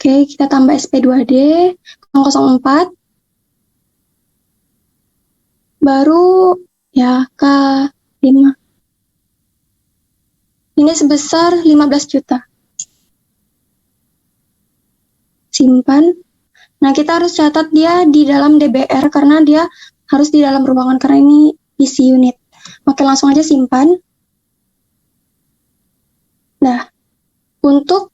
Oke, kita tambah SP2D 004. Baru ya K5. Ini sebesar 15 juta. Simpan. Nah, kita harus catat dia di dalam DBR karena dia harus di dalam ruangan karena ini isi unit. Oke, langsung aja simpan. Nah, untuk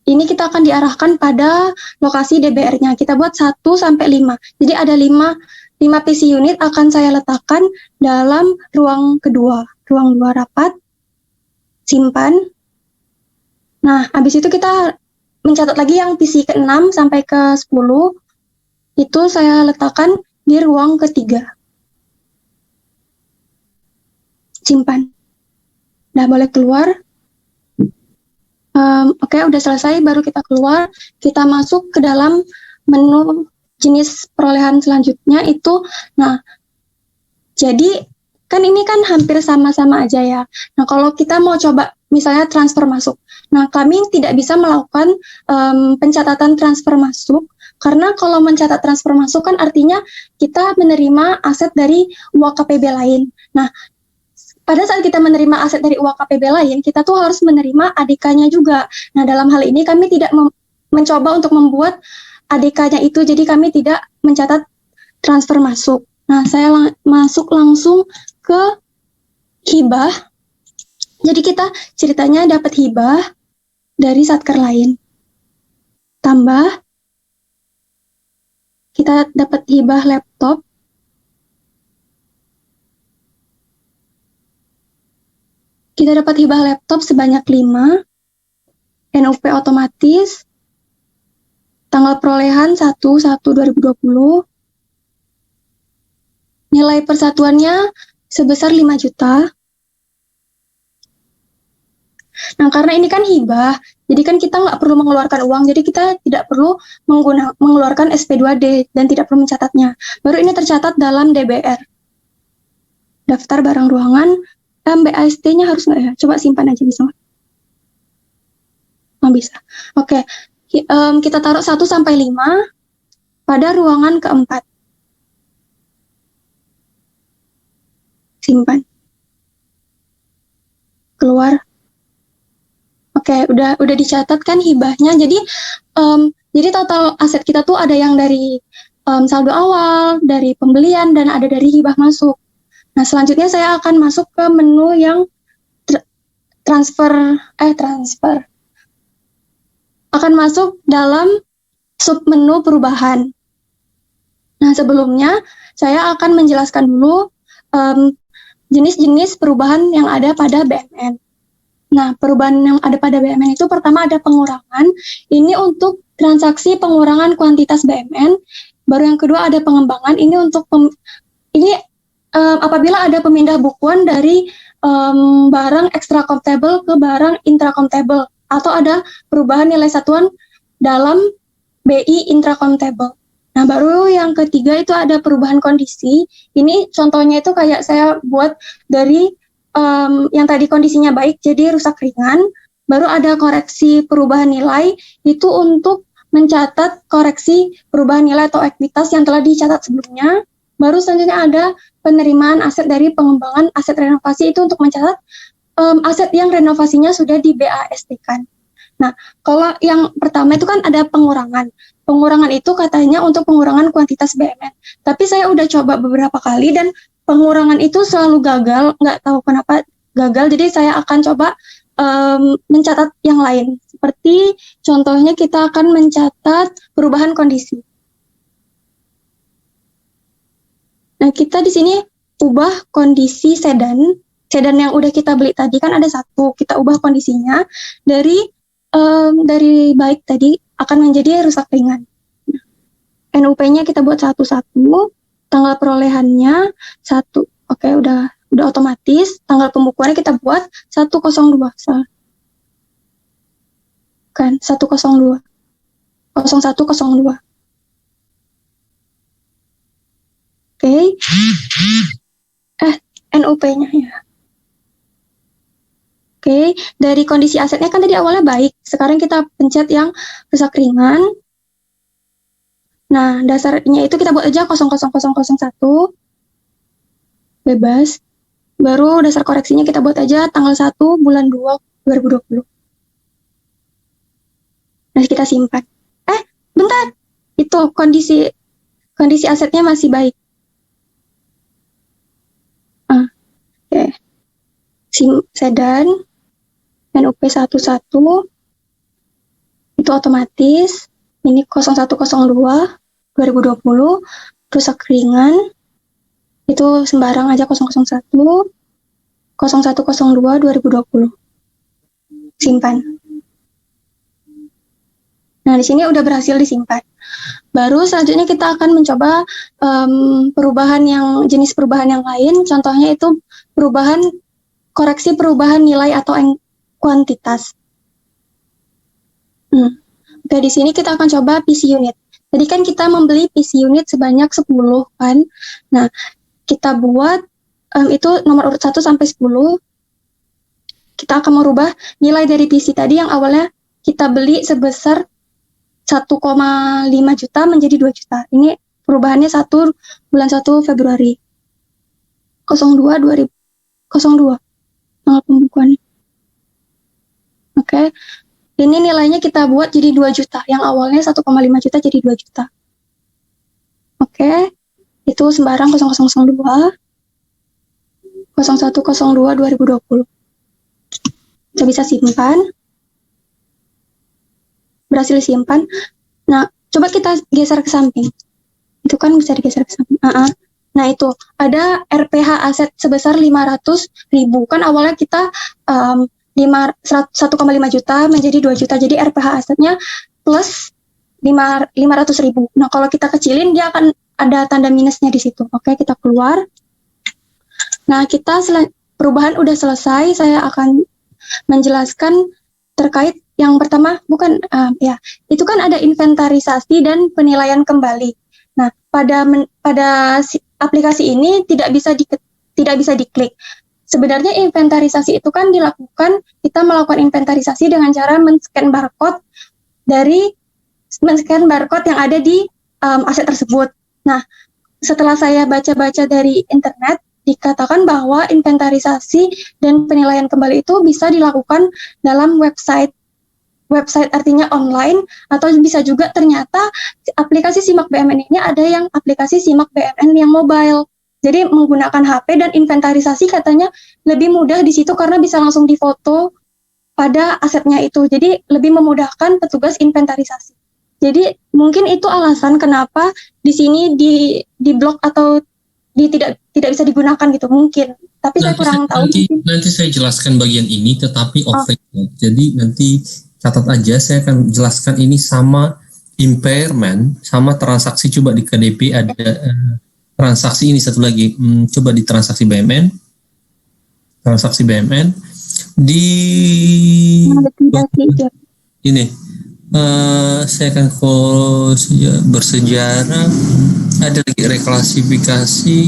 ini kita akan diarahkan pada lokasi DBR-nya. Kita buat 1 sampai 5. Jadi ada 5 PC unit akan saya letakkan dalam ruang kedua. Ruang 2 rapat. Simpan. Nah, habis itu kita mencatat lagi yang PC ke-6 sampai ke-10. Itu saya letakkan di ruang ketiga. Simpan. Nah, boleh keluar. Oke, udah selesai, baru kita keluar, kita masuk ke dalam menu jenis perolehan selanjutnya itu, nah, jadi kan ini kan hampir sama-sama aja ya. Nah, kalau kita mau coba misalnya transfer masuk, nah kami tidak bisa melakukan pencatatan transfer masuk, karena kalau mencatat transfer masuk kan artinya kita menerima aset dari UAKPB lain. Nah, pada saat kita menerima aset dari UAKPB lain, kita tuh harus menerima ADK-nya juga. Nah, dalam hal ini kami tidak mencoba untuk membuat ADK-nya itu, jadi kami tidak mencatat transfer masuk. Nah, saya masuk langsung ke hibah. Jadi kita ceritanya dapat hibah dari satker lain. Tambah, kita dapat hibah laptop. Kita dapat hibah laptop sebanyak 5, NUP otomatis, tanggal perolehan 1/1/2020, nilai persatuannya sebesar 5 juta. Nah, karena ini kan hibah, jadi kan kita nggak perlu mengeluarkan uang, jadi kita tidak perlu mengeluarkan SP2D dan tidak perlu mencatatnya. Baru ini tercatat dalam DBR. Daftar barang ruangan, BAST-nya harus nggak ya? Coba simpan aja, bisa nggak? Oh, bisa. Oke, kita taruh 1 sampai 5 pada ruangan keempat. Simpan. Keluar. Oke, udah dicatat kan hibahnya. Jadi total aset kita tuh ada yang dari saldo awal, dari pembelian, dan ada dari hibah masuk. Nah, selanjutnya saya akan masuk ke menu yang transfer. Akan masuk dalam submenu perubahan. Nah, sebelumnya saya akan menjelaskan dulu jenis-jenis perubahan yang ada pada BMN. Nah, perubahan yang ada pada BMN itu pertama ada pengurangan. Ini untuk transaksi pengurangan kuantitas BMN. Baru yang kedua ada pengembangan. Ini untuk apabila ada pemindah bukuan dari barang extra countable ke barang intra countable, atau ada perubahan nilai satuan dalam BI intra countable. Nah, baru yang ketiga itu ada perubahan kondisi. Ini contohnya itu kayak saya buat dari yang tadi kondisinya baik jadi rusak ringan. Baru ada koreksi perubahan nilai, itu untuk mencatat koreksi perubahan nilai atau ekuitas yang telah dicatat sebelumnya. Baru selanjutnya ada penerimaan aset dari pengembangan aset renovasi, itu untuk mencatat aset yang renovasinya sudah di BAST-kan. Nah, kalau yang pertama itu kan ada pengurangan. Pengurangan itu katanya untuk pengurangan kuantitas BMN. Tapi saya udah coba beberapa kali dan pengurangan itu selalu gagal, nggak tahu kenapa gagal. Jadi saya akan coba mencatat yang lain. Seperti contohnya kita akan mencatat perubahan kondisi. Nah, kita di sini ubah kondisi sedan yang udah kita beli tadi kan ada 1, kita ubah kondisinya dari baik tadi akan menjadi rusak ringan. NUP-nya kita buat 1, tanggal perolehannya 1. Oke, udah otomatis. Tanggal pembukuannya kita buat 102. Kan 102. 0102. Oke. NUP-nya ya. Oke, dari kondisi asetnya kan tadi awalnya baik. Sekarang kita pencet yang rusak ringan. Nah, dasarnya itu kita buat aja 00001, bebas. Baru dasar koreksinya kita buat aja tanggal 1 bulan 2 2020. Nah, kita simpan. Bentar. Itu kondisi asetnya masih baik. Oke. Sedan NUP 11 itu otomatis. Ini 0102 2020 rusak ringan itu sembarang aja 001 0102 2020. Simpan. Nah, di sini udah berhasil disimpan. Baru selanjutnya kita akan mencoba jenis perubahan yang lain. Contohnya itu koreksi perubahan nilai atau kuantitas. Oke, di sini kita akan coba PC unit. Tadi kan kita membeli PC unit sebanyak 10 kan. Nah, kita buat itu nomor urut 1 sampai 10. Kita akan merubah nilai dari PC tadi yang awalnya kita beli sebesar 1,5 juta menjadi 2 juta. Ini perubahannya bulan 1 Februari. 02 tanggal pembukuannya. Oke. Ini nilainya kita buat jadi 2 juta. Yang awalnya 1,5 juta jadi 2 juta. Oke. Itu sembarang 0002 0102 2020. Kita bisa simpan. Berhasil simpan. Nah, coba kita geser ke samping. Itu kan bisa digeser ke samping. Nah, itu ada RPH aset sebesar 500.000. Kan awalnya kita 1,5 juta menjadi 2 juta. Jadi RPH asetnya plus 500.000. Nah, kalau kita kecilin dia akan ada tanda minusnya di situ. Oke, kita keluar. Nah, perubahan udah selesai. Saya akan menjelaskan terkait yang pertama, itu kan ada inventarisasi dan penilaian kembali. Nah, pada aplikasi ini tidak bisa diklik. Sebenarnya inventarisasi itu kan dilakukan, kita melakukan inventarisasi dengan cara men-scan barcode yang ada di aset tersebut. Nah, setelah saya baca-baca dari internet, dikatakan bahwa inventarisasi dan penilaian kembali itu bisa dilakukan dalam website artinya online, atau bisa juga ternyata aplikasi Simak BMN ini ada yang aplikasi Simak BMN yang mobile. Jadi menggunakan HP dan inventarisasi katanya lebih mudah di situ karena bisa langsung difoto pada asetnya itu. Jadi lebih memudahkan petugas inventarisasi. Jadi mungkin itu alasan kenapa di sini di blok atau tidak bisa digunakan gitu mungkin. Tapi saya kurang tahu. Nanti saya jelaskan bagian ini, tetapi off-record. Jadi nanti catat aja, saya akan jelaskan ini sama impairment, sama transaksi. Coba di KDP ada transaksi ini satu lagi. Coba di transaksi BMN. Transaksi BMN. Ini. Saya akan bersejarah. Ada lagi reklasifikasi.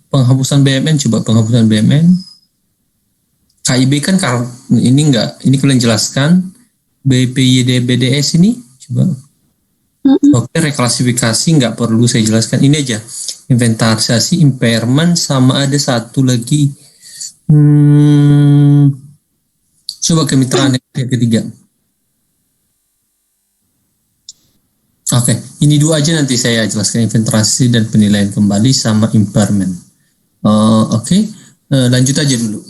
Penghapusan BMN. Coba penghapusan BMN. KIB kan ini enggak, ini kalian jelaskan. BPYD BDS ini coba. Oke, reklasifikasi enggak perlu saya jelaskan. Ini aja, inventarisasi, impairment, sama ada satu lagi coba kemitraan yang ketiga. Oke, ini dua aja nanti saya jelaskan, inventarisasi dan penilaian kembali sama impairment. Oke, lanjut aja dulu.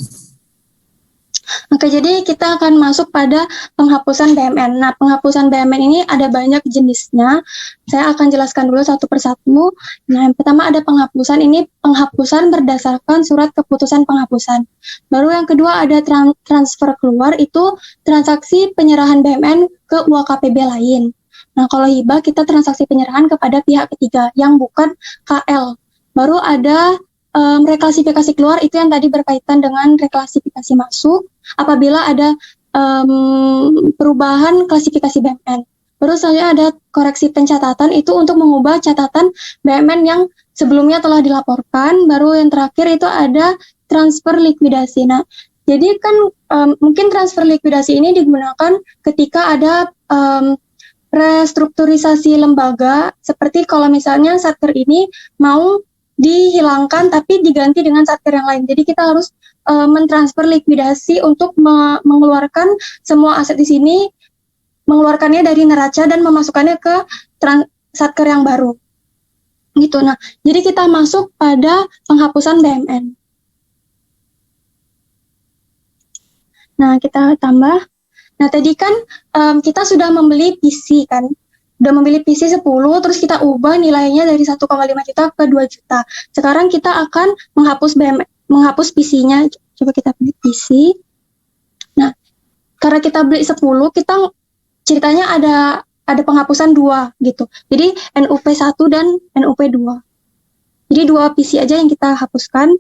Oke, jadi kita akan masuk pada penghapusan BMN. Nah, penghapusan BMN ini ada banyak jenisnya. Saya akan jelaskan dulu satu persatu. Nah, yang pertama ada penghapusan. Ini penghapusan berdasarkan surat keputusan penghapusan. Baru yang kedua ada transfer keluar, itu transaksi penyerahan BMN ke UAKPB lain. Nah, kalau hibah kita transaksi penyerahan kepada pihak ketiga yang bukan KL. Baru ada reklasifikasi keluar, itu yang tadi berkaitan dengan reklasifikasi masuk apabila ada perubahan klasifikasi BMN. Baru selanjutnya ada koreksi pencatatan, itu untuk mengubah catatan BMN yang sebelumnya telah dilaporkan. Baru yang terakhir itu ada transfer likuidasi. Nah, jadi kan mungkin transfer likuidasi ini digunakan ketika ada restrukturisasi lembaga, seperti kalau misalnya satker ini mau dihilangkan tapi diganti dengan satker yang lain. Jadi kita harus mentransfer likuidasi untuk mengeluarkan semua aset di sini, mengeluarkannya dari neraca dan memasukkannya ke satker yang baru. Gitu. Nah, jadi kita masuk pada penghapusan BMN. Nah, kita tambah. Nah, tadi kan kita sudah membeli PC kan. Udah membeli PC 10, terus kita ubah nilainya dari 1,5 juta ke 2 juta. Sekarang kita akan menghapus PC-nya. Coba kita beli PC. Nah, karena kita beli 10, kita ceritanya ada penghapusan 2 gitu. Jadi NUP 1 dan NUP 2. Jadi 2 PC aja yang kita hapuskan.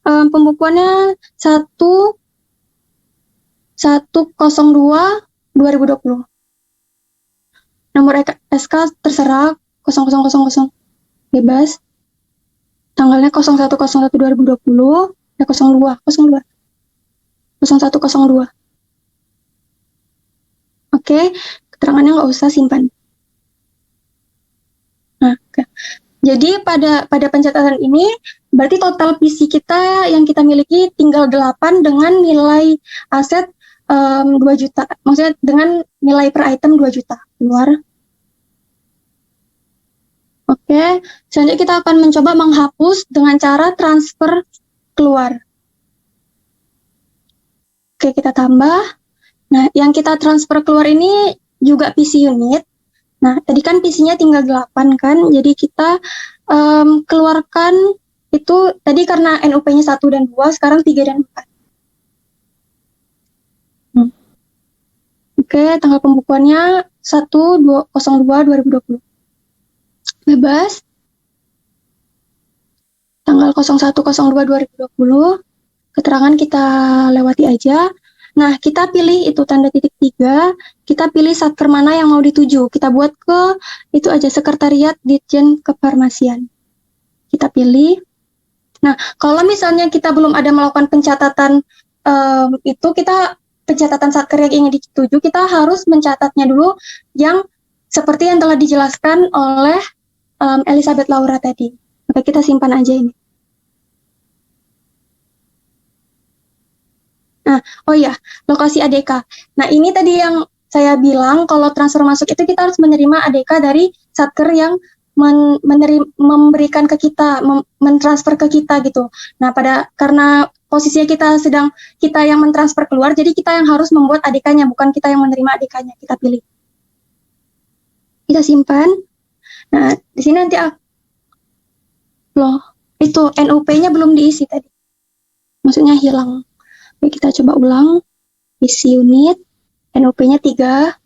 Pembukuannya 1/02/2020. Nomor SK terserah 0000 bebas. Tanggalnya 01/01/2020 ya 01/02. Oke, keterangannya nggak usah simpan. Nah, jadi pada pencatatan ini berarti total PC kita yang kita miliki tinggal 8 dengan nilai aset 2 juta. Maksudnya dengan nilai per item 2 juta keluar. Oke, selanjutnya kita akan mencoba menghapus dengan cara transfer keluar. Oke, kita tambah. Nah, yang kita transfer keluar ini juga PC unit. Nah, tadi kan PC-nya tinggal 8 kan, jadi kita keluarkan itu tadi karena NUP-nya 1 dan 2, sekarang 3 dan 4. Oke, tanggal pembukuannya 1/02/2020. Bebas. Tanggal 01/02/2020. Keterangan kita lewati aja. Nah, kita pilih itu tanda titik 3, kita pilih satker mana yang mau dituju. Kita buat ke itu aja, Sekretariat Ditjen Kefarmasian. Kita pilih. Nah, kalau misalnya kita belum ada melakukan pencatatan itu, kita pencatatan satker yang ingin dituju, kita harus mencatatnya dulu yang seperti yang telah dijelaskan oleh Elizabeth Laura tadi. Oke, kita simpan aja ini. Nah, oh ya, lokasi ADK. Nah, ini tadi yang saya bilang kalau transfer masuk itu kita harus menerima ADK dari satker yang memberikan ke kita, mentransfer ke kita gitu. Nah, karena posisinya kita yang mentransfer keluar, jadi kita yang harus membuat ADK-nya, bukan kita yang menerima ADK-nya. Kita pilih. Kita simpan. Nah, di sini nanti itu NUP-nya belum diisi tadi. Maksudnya hilang. Oke, kita coba ulang. Isi unit, NUP-nya 3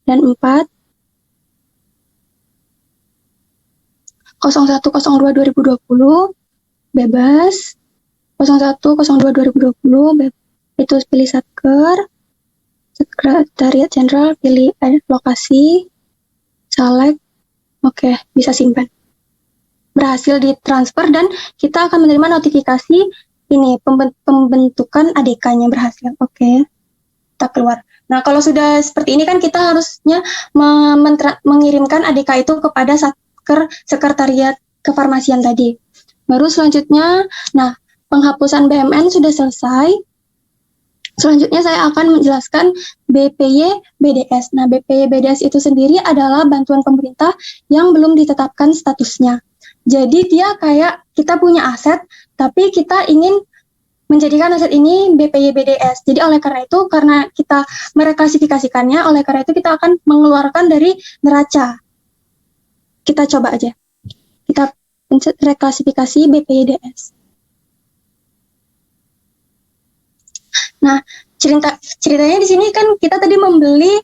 dan 4. 01/02/2020 bebas. 01/02/2020 itu pilih satker, Sekretariat Jenderal, pilih lokasi, select. Oke, bisa simpan. Berhasil ditransfer dan kita akan menerima notifikasi ini pembentukan ADK-nya berhasil. Oke, kita keluar. Nah, kalau sudah seperti ini kan kita harusnya mengirimkan ADK itu kepada Sekretariat Kefarmasian tadi. Baru selanjutnya, nah, penghapusan BMN sudah selesai. Selanjutnya saya akan menjelaskan BPY BDS. Nah, BPY BDS itu sendiri adalah bantuan pemerintah yang belum ditetapkan statusnya. Jadi dia kayak kita punya aset, tapi kita ingin menjadikan aset ini BPY BDS. Jadi oleh karena itu, karena kita mereklasifikasikannya, oleh karena itu kita akan mengeluarkan dari neraca. Kita coba aja. Kita pencet reklasifikasi BPY DS. Nah, ceritanya di sini kan kita tadi membeli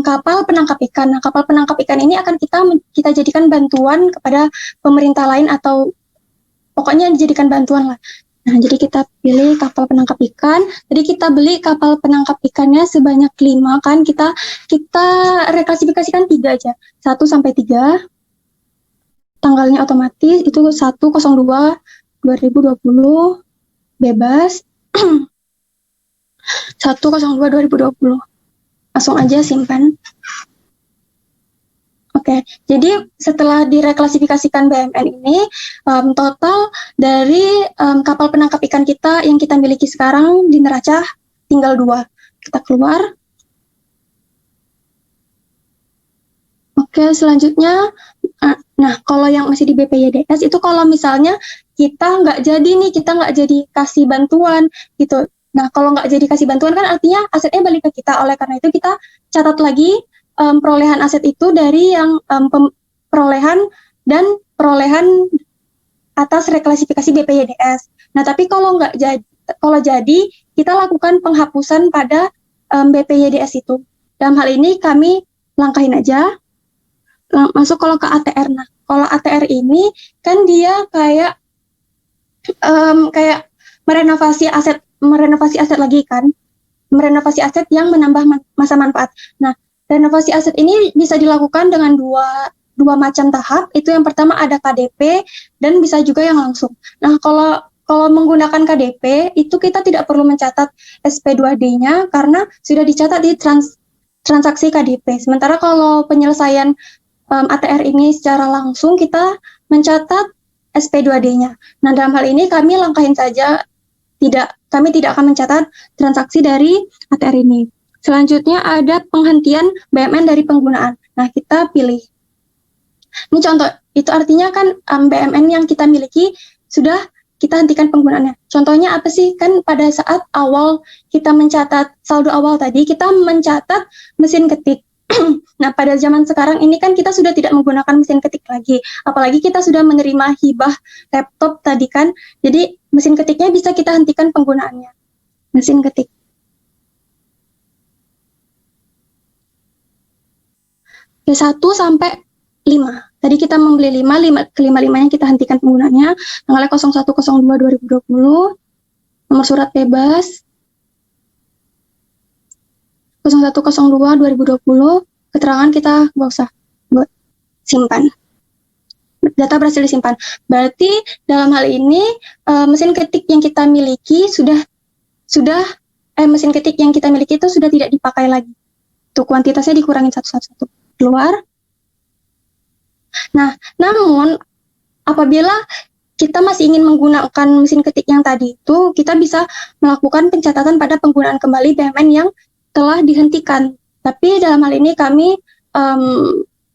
kapal penangkap ikan. Nah, kapal penangkap ikan ini akan kita jadikan bantuan kepada pemerintah lain atau pokoknya dijadikan bantuan lah. Nah, jadi kita pilih kapal penangkap ikan. Jadi kita beli kapal penangkap ikannya sebanyak 5 kan. Kita reklasifikasikan 3 aja. 1-3. Tanggalnya otomatis itu 1/02/2020 bebas 1/02/2020. Langsung aja simpan. Oke, jadi setelah direklasifikasikan BMN ini, total dari kapal penangkap ikan kita yang kita miliki sekarang di neraca tinggal 2. Kita keluar. Oke, selanjutnya, nah kalau yang masih di BPYDS itu kalau misalnya kita nggak jadi kasih bantuan gitu. Nah, kalau nggak jadi kasih bantuan kan artinya asetnya balik ke kita. Oleh karena itu kita catat lagi perolehan aset itu dari yang perolehan atas reklasifikasi BPYDS. Nah, tapi kalau jadi kita lakukan penghapusan pada BPYDS itu. Dalam hal ini kami langkahin aja. Masuk kalau ke ATR. Nah, kalau ATR ini kan dia kayak merenovasi aset lagi kan, merenovasi aset yang menambah masa manfaat. Nah, renovasi aset ini bisa dilakukan dengan dua macam tahap. Itu yang pertama ada KDP dan bisa juga yang langsung. Nah, kalau menggunakan KDP itu kita tidak perlu mencatat SP2D-nya karena sudah dicatat di transaksi KDP. Sementara kalau penyelesaian ATR ini secara langsung kita mencatat SP2D-nya. Nah, dalam hal ini kami langkahin saja, kami tidak akan mencatat transaksi dari ATR ini. Selanjutnya ada penghentian BMN dari penggunaan. Nah, kita pilih. Ini contoh, itu artinya kan BMN yang kita miliki sudah kita hentikan penggunaannya. Contohnya apa sih? Kan pada saat awal kita mencatat saldo awal tadi, kita mencatat mesin ketik. Nah, pada zaman sekarang ini kan kita sudah tidak menggunakan mesin ketik lagi. Apalagi kita sudah menerima hibah laptop tadi kan. Jadi, mesin ketiknya bisa kita hentikan penggunaannya. Mesin ketik. Ke 1 sampai 5. Tadi kita membeli 5, kelima-limanya kita hentikan penggunaannya. Tanggalnya 01/02/2020. Nomor surat bebas 01/02/2020, keterangan kita nggak usah simpan. Data berhasil disimpan. Berarti dalam hal ini mesin ketik yang kita miliki mesin ketik yang kita miliki itu sudah tidak dipakai lagi. Tuh kuantitasnya dikurangin satu. Keluar. Nah, namun apabila kita masih ingin menggunakan mesin ketik yang tadi itu, kita bisa melakukan pencatatan pada penggunaan kembali BMN yang telah dihentikan. Tapi dalam hal ini kami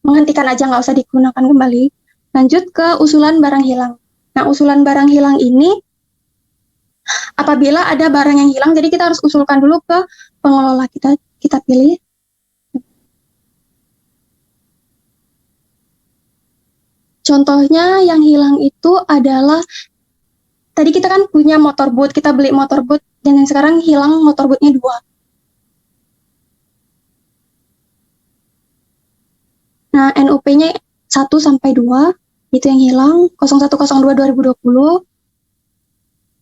menghentikan aja, nggak usah digunakan kembali. Lanjut ke usulan barang hilang. Nah, usulan barang hilang ini apabila ada barang yang hilang, jadi kita harus usulkan dulu ke pengelola. Kita pilih. Contohnya yang hilang itu adalah tadi kita kan punya motorboat, kita beli motorboat dan yang sekarang hilang motorboatnya 2. Nah, NUP-nya 1 sampai 2, itu yang hilang, 01/02/2020,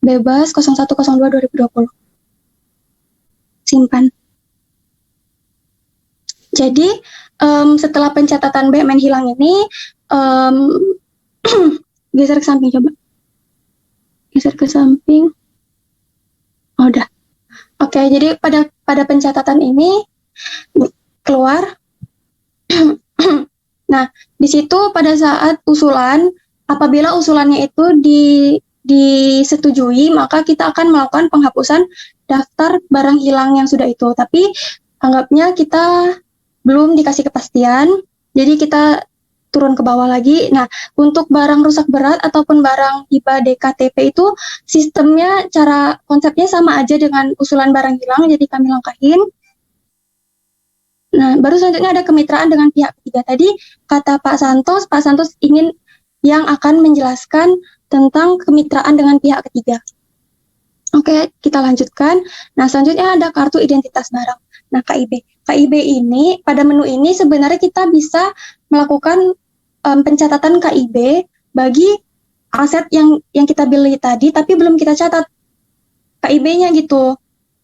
bebas 01/02/2020. Simpan. Jadi, setelah pencatatan BMN hilang ini, geser ke samping coba. Geser ke samping. Oh, udah. Oke, jadi pada pencatatan ini, keluar. Nah, di situ pada saat usulan, apabila usulannya itu disetujui, maka kita akan melakukan penghapusan daftar barang hilang yang sudah itu. Tapi anggapnya kita belum dikasih kepastian, jadi kita turun ke bawah lagi. Nah, untuk barang rusak berat ataupun barang hibah DKTP itu sistemnya, konsepnya sama aja dengan usulan barang hilang, jadi kami langkahin. Nah, baru selanjutnya ada kemitraan dengan pihak ketiga. Tadi kata Pak Santos ingin yang akan menjelaskan tentang kemitraan dengan pihak ketiga. Oke, kita lanjutkan. Nah, selanjutnya ada kartu identitas barang. Nah, KIB. KIB ini, pada menu ini sebenarnya kita bisa melakukan pencatatan KIB bagi aset yang kita beli tadi, tapi belum kita catat KIB-nya gitu.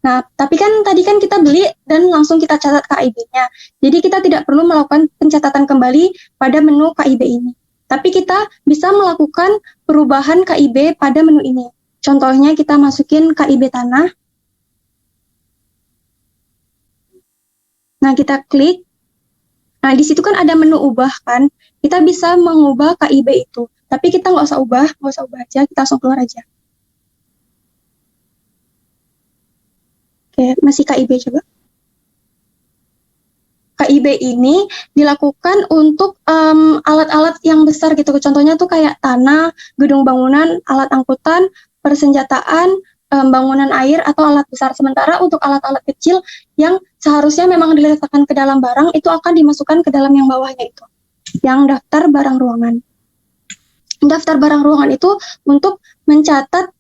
Nah, tapi kan tadi kan kita beli dan langsung kita catat KIB-nya. Jadi kita tidak perlu melakukan pencatatan kembali pada menu KIB ini. Tapi kita bisa melakukan perubahan KIB pada menu ini. Contohnya kita masukin KIB tanah. Nah, kita klik. Nah, di situ kan ada menu ubah kan. Kita bisa mengubah KIB itu. Tapi kita nggak usah ubah aja. Kita langsung keluar aja. Oke, masih KIB coba. KIB ini dilakukan untuk alat-alat yang besar gitu. Contohnya tuh kayak tanah, gedung bangunan, alat angkutan, persenjataan, bangunan air, atau alat besar. Sementara untuk alat-alat kecil yang seharusnya memang diletakkan ke dalam barang, itu akan dimasukkan ke dalam yang bawahnya itu. Yang daftar barang ruangan. Daftar barang ruangan itu untuk mencatat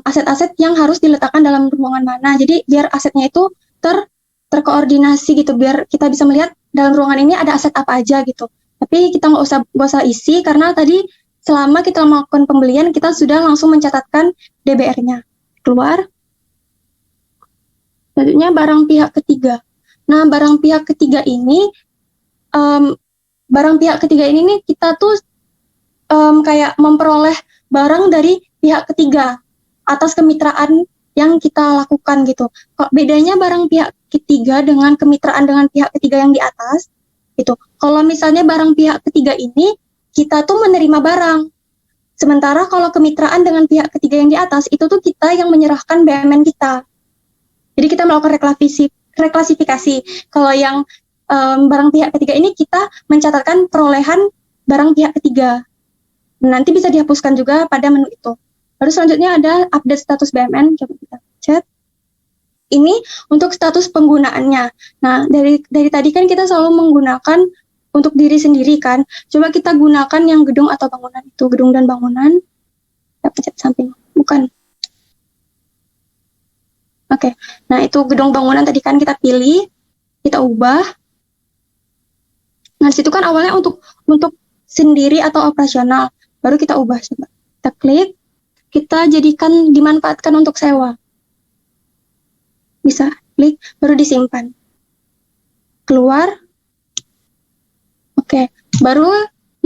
aset-aset yang harus diletakkan dalam ruangan mana. Jadi biar asetnya itu terkoordinasi gitu, biar kita bisa melihat dalam ruangan ini ada aset apa aja gitu. Tapi kita nggak usah isi, karena tadi selama kita melakukan pembelian, kita sudah langsung mencatatkan DBR-nya. Keluar. Selanjutnya barang pihak ketiga. Nah, barang pihak ketiga ini nih kita tuh kayak memperoleh barang dari pihak ketiga atas kemitraan yang kita lakukan gitu. Kok bedanya barang pihak ketiga dengan kemitraan dengan pihak ketiga yang di atas gitu. Kalau misalnya barang pihak ketiga ini kita tuh menerima barang. Sementara kalau kemitraan dengan pihak ketiga yang di atas, itu tuh kita yang menyerahkan BMN kita. Jadi kita melakukan reklasifikasi. Kalau yang barang pihak ketiga ini, kita mencatatkan perolehan barang pihak ketiga. Nanti bisa dihapuskan juga pada menu itu. Lalu selanjutnya ada update status BMN. Coba kita chat. Ini untuk status penggunaannya. Nah, dari tadi kan kita selalu menggunakan untuk diri sendiri kan. Coba kita gunakan yang gedung atau bangunan itu. Gedung dan bangunan. Kita pencet samping. Bukan. Oke. Nah, itu gedung bangunan tadi kan kita pilih. Kita ubah. Nah, situ kan awalnya untuk sendiri atau operasional. Baru kita ubah. Coba. Kita klik. Kita jadikan dimanfaatkan untuk sewa. Bisa. Klik. Baru disimpan. Keluar. Oke, baru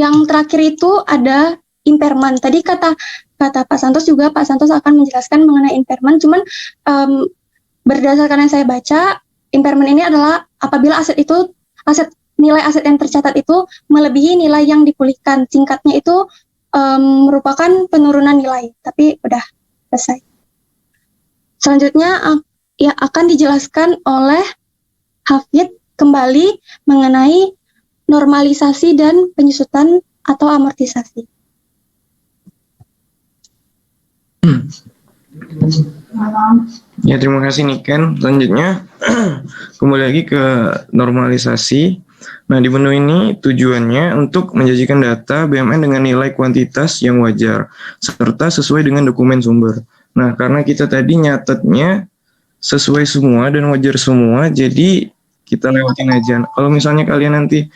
yang terakhir itu ada impairment. Tadi kata Pak Santos juga, Pak Santos akan menjelaskan mengenai impairment. Cuman berdasarkan yang saya baca, impairment ini adalah apabila nilai aset yang tercatat itu melebihi nilai yang dipulihkan. Singkatnya itu merupakan penurunan nilai. Tapi udah selesai. Selanjutnya ya akan dijelaskan oleh Hafid kembali mengenai normalisasi dan penyusutan atau amortisasi. Ya, terima kasih Niken. Selanjutnya kembali lagi ke normalisasi. Nah, di menu ini tujuannya untuk menyajikan data BMN dengan nilai kuantitas yang wajar serta sesuai dengan dokumen sumber. Nah, karena kita tadi nyatetnya sesuai semua dan wajar semua, jadi kita lewatin aja. Kalau misalnya kalian nanti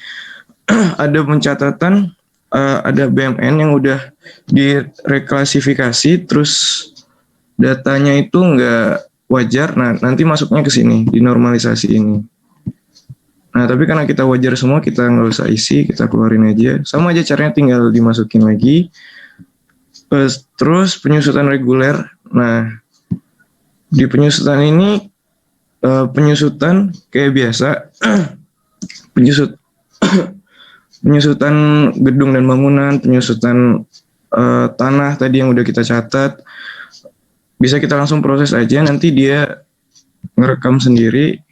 ada pencatatan, ada BMN yang udah direklasifikasi, terus datanya itu nggak wajar, nah nanti masuknya ke sini, di normalisasi ini. Nah, tapi karena kita wajar semua, kita nggak usah isi, kita keluarin aja. Sama aja caranya, tinggal dimasukin lagi. Terus penyusutan reguler. Nah, di penyusutan ini, penyusutan kayak biasa, penyusutan gedung dan bangunan, penyusutan tanah tadi yang udah kita catat, bisa kita langsung proses aja, nanti dia ngerekam sendiri.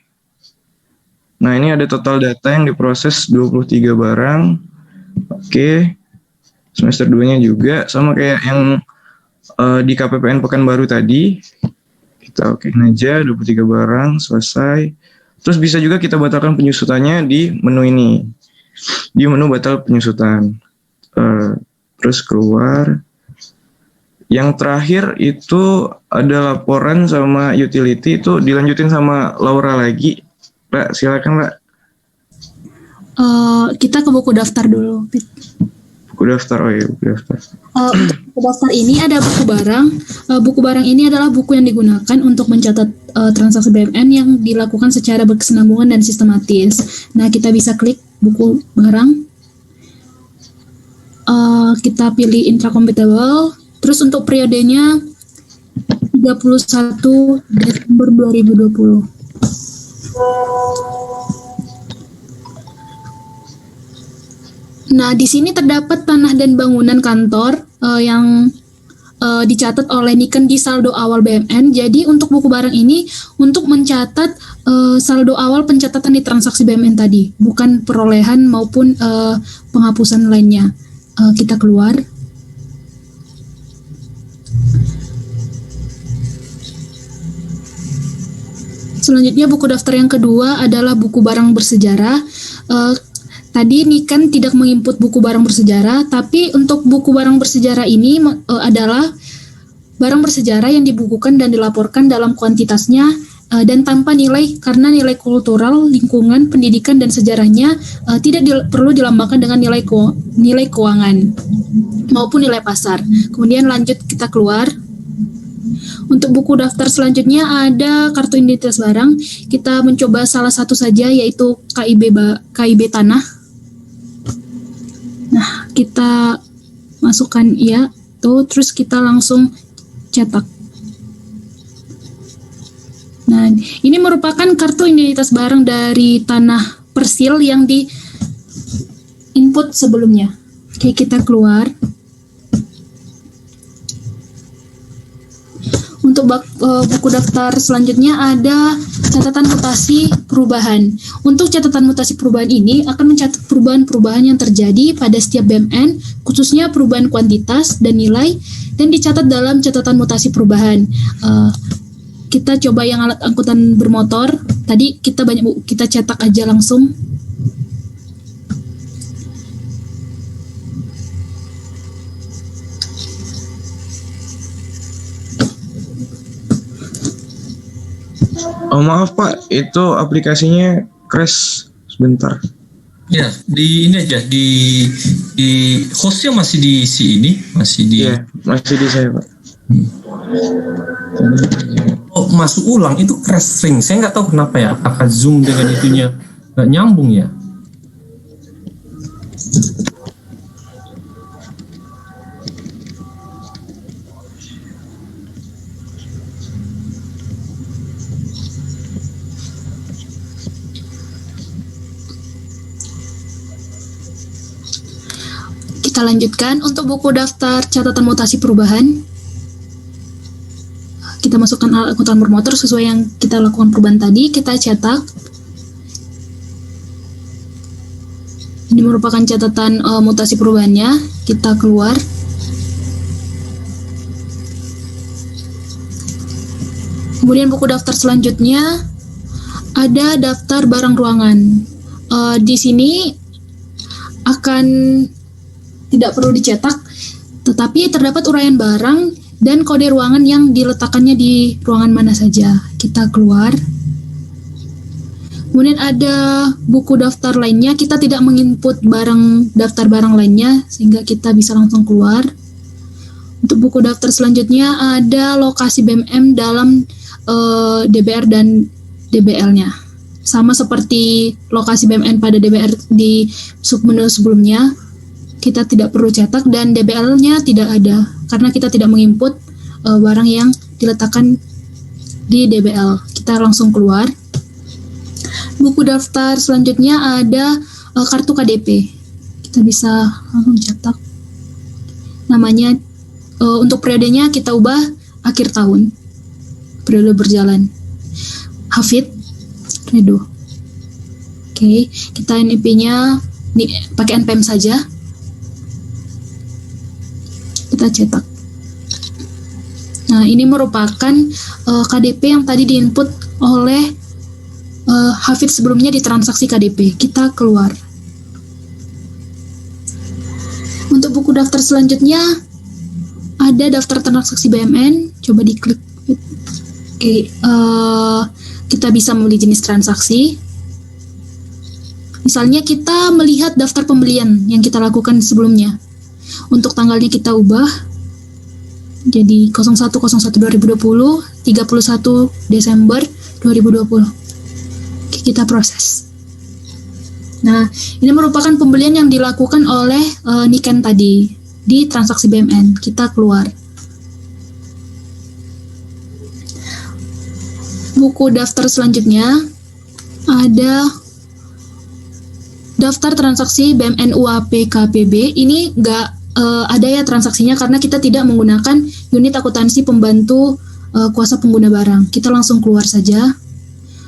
Nah, ini ada total data yang diproses 23 barang. Oke, semester 2-nya juga, sama kayak yang di KPPN Pekanbaru tadi. Kita okein aja, 23 barang, selesai. Terus bisa juga kita batalkan penyusutannya di menu ini. Di menu batal penyusutan. Terus keluar. Yang terakhir itu ada laporan sama utility, itu dilanjutin sama Laura lagi. Mbak, silakan Mbak. Kita ke buku daftar dulu. Buku daftar, oh iya, buku daftar. Buku daftar ini ada buku barang. Buku barang ini adalah buku yang digunakan untuk mencatat transaksi BMN yang dilakukan secara berkesinambungan dan sistematis. Nah, kita bisa klik buku barang. Kita pilih intracompatible. Terus untuk periodenya 31 Desember 2020. Nah, di sini terdapat tanah dan bangunan kantor yang dicatat oleh Niken di saldo awal BMN. Jadi untuk buku barang ini untuk mencatat saldo awal pencatatan di transaksi BMN tadi, bukan perolehan maupun penghapusan lainnya. Kita keluar. Selanjutnya buku daftar yang kedua adalah buku barang bersejarah. Tadi Niken tidak menginput buku barang bersejarah, tapi untuk buku barang bersejarah ini adalah barang bersejarah yang dibukukan dan dilaporkan dalam kuantitasnya dan tanpa nilai, karena nilai kultural, lingkungan, pendidikan, dan sejarahnya tidak perlu dilambangkan dengan nilai keuangan maupun nilai pasar. Kemudian lanjut kita keluar. Untuk buku daftar selanjutnya ada kartu identitas barang. Kita mencoba salah satu saja, yaitu KIB Tanah. Nah, kita masukkan terus kita langsung cetak. Nah, ini merupakan kartu identitas barang dari Tanah Persil yang di input sebelumnya. Oke, kita keluar. Untuk buku daftar selanjutnya ada catatan mutasi perubahan. Untuk catatan mutasi perubahan ini akan mencatat perubahan-perubahan yang terjadi pada setiap BMN, khususnya perubahan kuantitas dan nilai, dan dicatat dalam catatan mutasi perubahan. Kita coba yang alat angkutan bermotor. Tadi kita cetak aja langsung. Oh maaf Pak, itu aplikasinya crash sebentar. Ya, di ini aja di hostnya masih di ini, masih di. Iya, masih di saya Pak. Oh, masuk ulang itu crash string. Saya nggak tahu kenapa ya. Apakah Zoom dengan itunya nggak nyambung ya? Kita lanjutkan untuk buku daftar catatan mutasi perubahan. Kita masukkan alat angkutan bermotor sesuai yang kita lakukan perubahan tadi. Kita cetak. Ini merupakan catatan mutasi perubahannya. Kita keluar. Kemudian buku daftar selanjutnya ada daftar barang ruangan. Di sini akan tidak perlu dicetak, tetapi terdapat uraian barang dan kode ruangan yang diletakkannya di ruangan mana saja. Kita keluar. Kemudian ada buku daftar lainnya. Kita tidak menginput daftar barang lainnya, sehingga kita bisa langsung keluar. Untuk buku daftar selanjutnya ada lokasi BMM dalam DBR dan DBL-nya. Sama seperti lokasi BMN pada DBR di submenu sebelumnya. Kita tidak perlu cetak dan DBL-nya tidak ada karena kita tidak menginput barang yang diletakkan di DBL. Kita langsung keluar. Buku daftar selanjutnya ada kartu KDP. Kita bisa langsung cetak. Namanya untuk periodenya kita ubah akhir tahun. Periode berjalan. Hafid Redo. Oke, kita NIP-nya pakai NPM saja. Kita cetak. Nah, ini merupakan KDP yang tadi diinput oleh Hafid sebelumnya di transaksi KDP. Kita keluar. Untuk buku daftar selanjutnya ada daftar transaksi BMN. Coba diklik. Oke, kita bisa memilih jenis transaksi. Misalnya kita melihat daftar pembelian yang kita lakukan sebelumnya. Untuk tanggalnya kita ubah jadi 01/01/2020, 31 Desember 2020. Oke, kita proses. Nah, ini merupakan pembelian yang dilakukan oleh Niken tadi di transaksi BMN. Kita keluar. buku daftar selanjutnya ada daftar transaksi BMN UAP KPB. Ini nggak ada ya transaksinya karena kita tidak menggunakan unit akuntansi pembantu kuasa pengguna barang. Kita langsung keluar saja.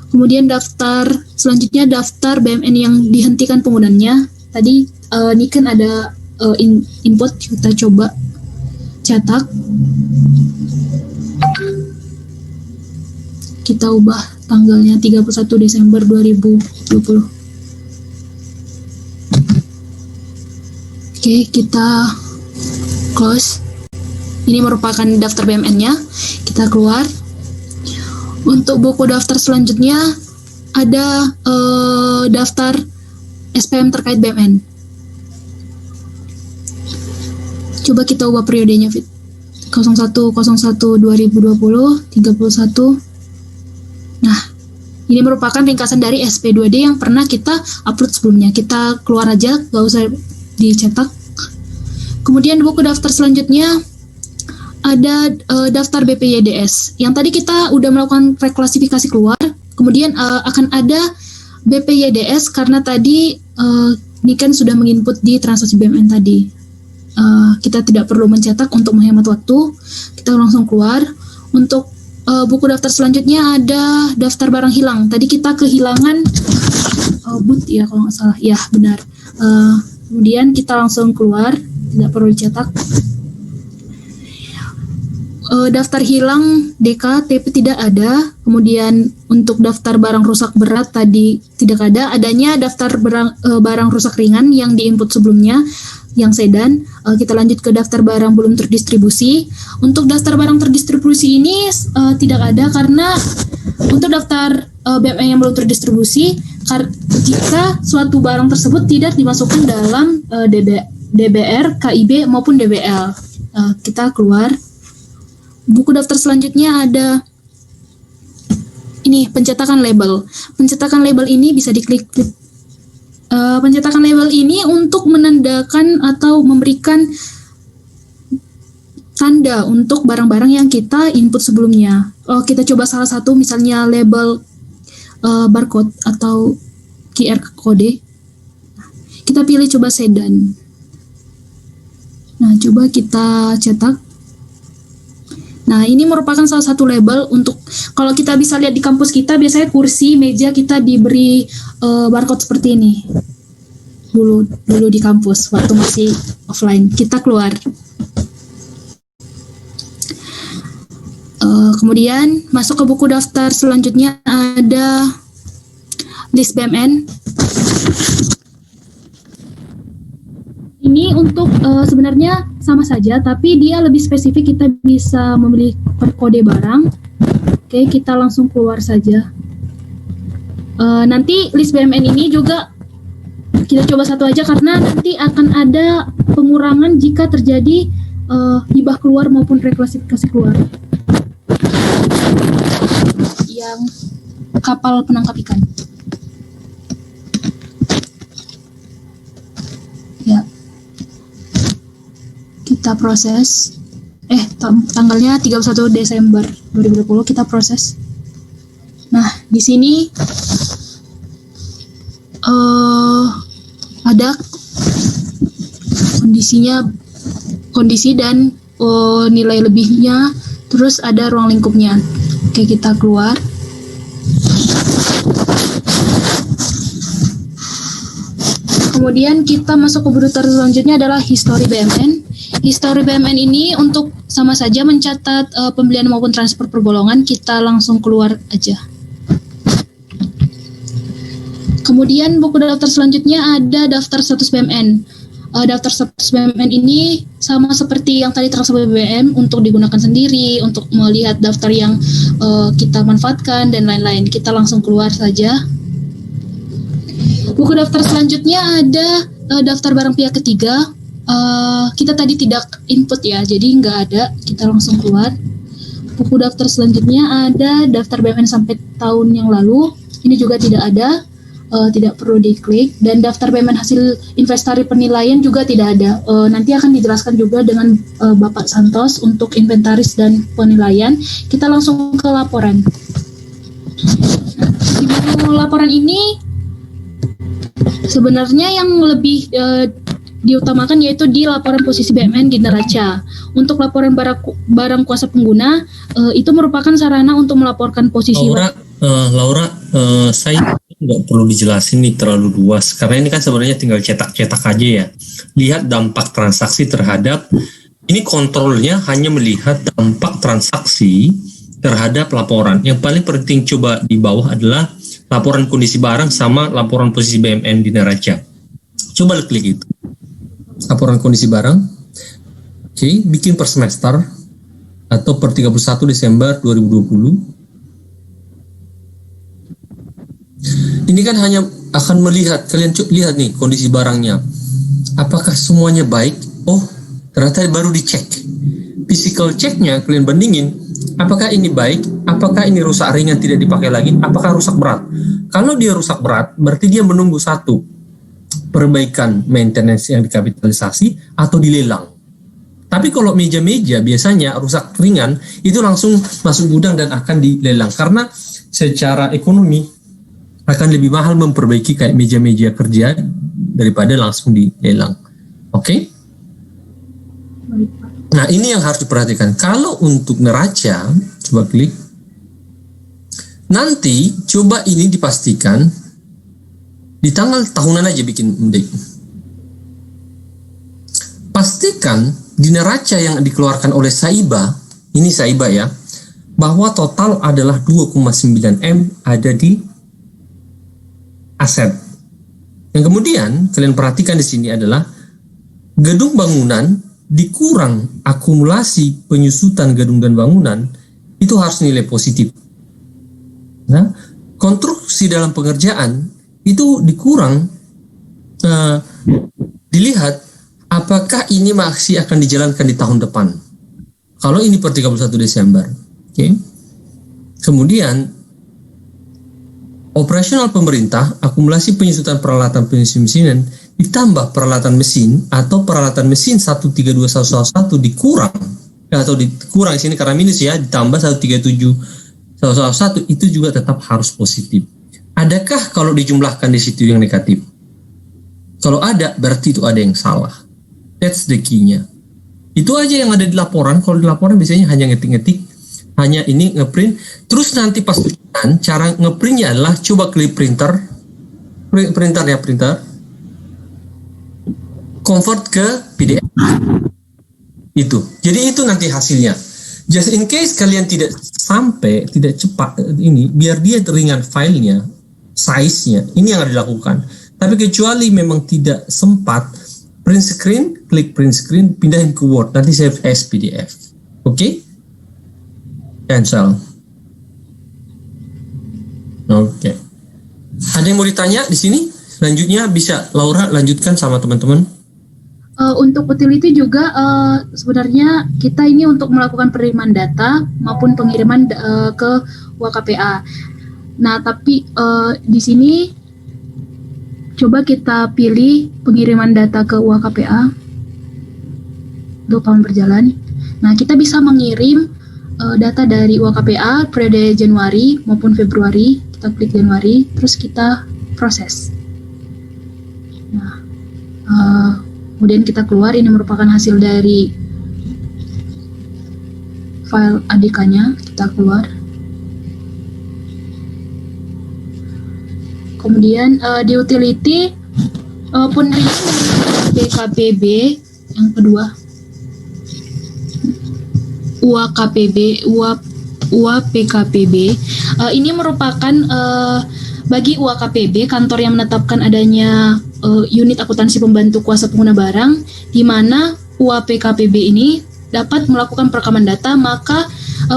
Kemudian daftar selanjutnya daftar BMN yang dihentikan penggunaannya. Tadi ini kan ada input, kita coba cetak. Kita ubah tanggalnya 31 Desember 2020. Oke, kita close. Ini merupakan daftar BMN-nya. Kita keluar. Untuk buku daftar selanjutnya ada daftar SPM terkait BMN. Coba kita ubah periodenya, Fit. 01/01/2020, 31. Nah, ini merupakan ringkasan dari SP2D yang pernah kita upload sebelumnya. Kita keluar aja, nggak usah dicetak. Kemudian buku daftar selanjutnya ada daftar BPYDS. Yang tadi kita udah melakukan reklasifikasi keluar. Kemudian akan ada BPYDS karena tadi ini kan sudah menginput di transaksi BMN tadi. Kita tidak perlu mencetak untuk menghemat waktu. Kita langsung keluar. Untuk buku daftar selanjutnya ada daftar barang hilang. Tadi kita kehilangan boot ya kalau nggak salah. Ya benar. Kemudian kita langsung keluar, tidak perlu dicetak. Daftar hilang DKTP tidak ada. Kemudian untuk daftar barang rusak berat tadi tidak ada. Adanya daftar barang rusak ringan yang diinput sebelumnya, yang sedan. Kita lanjut ke daftar barang belum terdistribusi. Untuk daftar barang terdistribusi ini tidak ada karena untuk daftar BMN yang belum terdistribusi, jika suatu barang tersebut tidak dimasukkan dalam DBR, KIB maupun DBL. Kita keluar. Buku daftar selanjutnya ada ini, pencetakan label. Pencetakan label ini bisa diklik. Pencetakan label ini untuk menandakan atau memberikan tanda untuk barang-barang yang kita input sebelumnya. Kita coba salah satu, misalnya label barcode atau QR kode. Kita pilih coba sedan. Nah, coba kita cetak. Nah, ini merupakan salah satu label untuk, kalau kita bisa lihat di kampus kita, biasanya kursi, meja kita diberi barcode seperti ini. Dulu di kampus, waktu masih offline. Kita keluar. Kemudian masuk ke buku daftar selanjutnya ada list BMN. Ini untuk sebenarnya sama saja, tapi dia lebih spesifik. Kita bisa memilih per kode barang. Oke, kita langsung keluar saja. Nanti list BMN ini juga kita coba satu aja karena nanti akan ada pengurangan jika terjadi hibah keluar maupun reklasifikasi keluar. Yang kapal penangkap ikan. Ya. Kita proses. Tanggalnya 31 Desember 2020 kita proses. Nah, di sini ada kondisi dan nilai lebihnya, terus ada ruang lingkupnya. Oke, kita keluar. Kemudian kita masuk ke buku daftar selanjutnya adalah history BMN. History BMN ini untuk sama saja mencatat pembelian maupun transfer per golongan. Kita langsung keluar aja. Kemudian buku daftar selanjutnya ada daftar status BMN. Daftar status BMN ini sama seperti yang tadi transaksi BBM, untuk digunakan sendiri, untuk melihat daftar yang kita manfaatkan dan lain-lain. Kita langsung keluar saja. Buku daftar selanjutnya ada daftar barang pihak ketiga. Kita tadi tidak input ya, jadi nggak ada. Kita langsung keluar. Buku daftar selanjutnya ada daftar BMN sampai tahun yang lalu. Ini juga tidak ada. Tidak perlu diklik. Dan daftar BMN hasil investasi penilaian juga tidak ada. Nanti akan dijelaskan juga dengan Bapak Santos untuk inventaris dan penilaian. Kita langsung ke laporan. Di menu laporan ini sebenarnya yang lebih diutamakan yaitu di laporan posisi BMN di neraca. Untuk laporan barang kuasa pengguna itu merupakan sarana untuk melaporkan posisi. Laura, saya nggak perlu dijelasin nih terlalu luas karena ini kan sebenarnya tinggal cetak-cetak aja ya. Lihat dampak transaksi terhadap ini, kontrolnya hanya melihat dampak transaksi terhadap laporan. Yang paling penting coba di bawah adalah laporan kondisi barang sama laporan posisi BMN di neraca. Coba klik itu. Laporan kondisi barang. Oke, bikin per semester atau per 31 Desember 2020. Ini kan hanya akan melihat, kalian lihat nih kondisi barangnya. Apakah semuanya baik? Oh, ternyata baru dicek. Physical checknya kalian bandingin. Apakah ini baik? Apakah ini rusak ringan tidak dipakai lagi? Apakah rusak berat? Kalau dia rusak berat, berarti dia menunggu satu, perbaikan maintenance yang dikapitalisasi atau dilelang. Tapi kalau meja-meja biasanya rusak ringan itu langsung masuk gudang dan akan dilelang karena secara ekonomi akan lebih mahal memperbaiki kayak meja-meja kerja daripada langsung dilelang. Oke? Nah, ini yang harus diperhatikan. Kalau untuk neraca, coba klik. Nanti coba ini dipastikan di tanggal tahunan aja bikin indeks. Pastikan di neraca yang dikeluarkan oleh Saiba, ini Saiba ya, bahwa total adalah 2,9 M ada di aset. Yang kemudian kalian perhatikan di sini adalah gedung bangunan dikurang akumulasi penyusutan gedung dan bangunan itu harus nilai positif. Nah, konstruksi dalam pengerjaan itu dikurang, dilihat apakah ini masih akan dijalankan di tahun depan. Kalau ini per 31 Desember. Okay. Kemudian operasional pemerintah, akumulasi penyusutan peralatan mesin ditambah peralatan mesin atau peralatan mesin 132111 dikurang atau dikurang di sini karena minus ya, ditambah 137111 itu juga tetap harus positif. Adakah kalau dijumlahkan di situ yang negatif? Kalau ada, berarti itu ada yang salah. That's the key-nya. Itu aja yang ada di laporan. Kalau di laporan biasanya hanya ngetik-ngetik, hanya ini ngeprint. Terus nanti pas ujian, cara ngeprintnya adalah coba klik printer, printer, convert ke PDF. Itu. Jadi itu nanti hasilnya. Just in case kalian tidak cepat ini, biar dia ringan filenya, size-nya, ini yang harus dilakukan. Tapi kecuali memang tidak sempat, print screen, klik print screen, pindahin ke Word, nanti save as PDF. Oke? Cancel. Oke. Ada yang mau ditanya di sini? Selanjutnya bisa Laura lanjutkan sama teman-teman. Untuk utility juga sebenarnya kita ini untuk melakukan penerimaan data maupun pengiriman ke WKPA. Nah, tapi di sini coba kita pilih pengiriman data ke WKPA untuk tahun berjalan. Nah, kita bisa mengirim data dari WKPA periode Januari maupun Februari. Kita klik Januari, terus kita proses. Nah, kemudian kita keluar, ini merupakan hasil dari file ADK-nya, kita keluar. Kemudian di utility penerimaan BKPB yang kedua, UAPKPB ini merupakan bagi UAKPB, kantor yang menetapkan adanya unit akuntansi pembantu kuasa pengguna barang, di mana UAPKPB ini dapat melakukan perekaman data, maka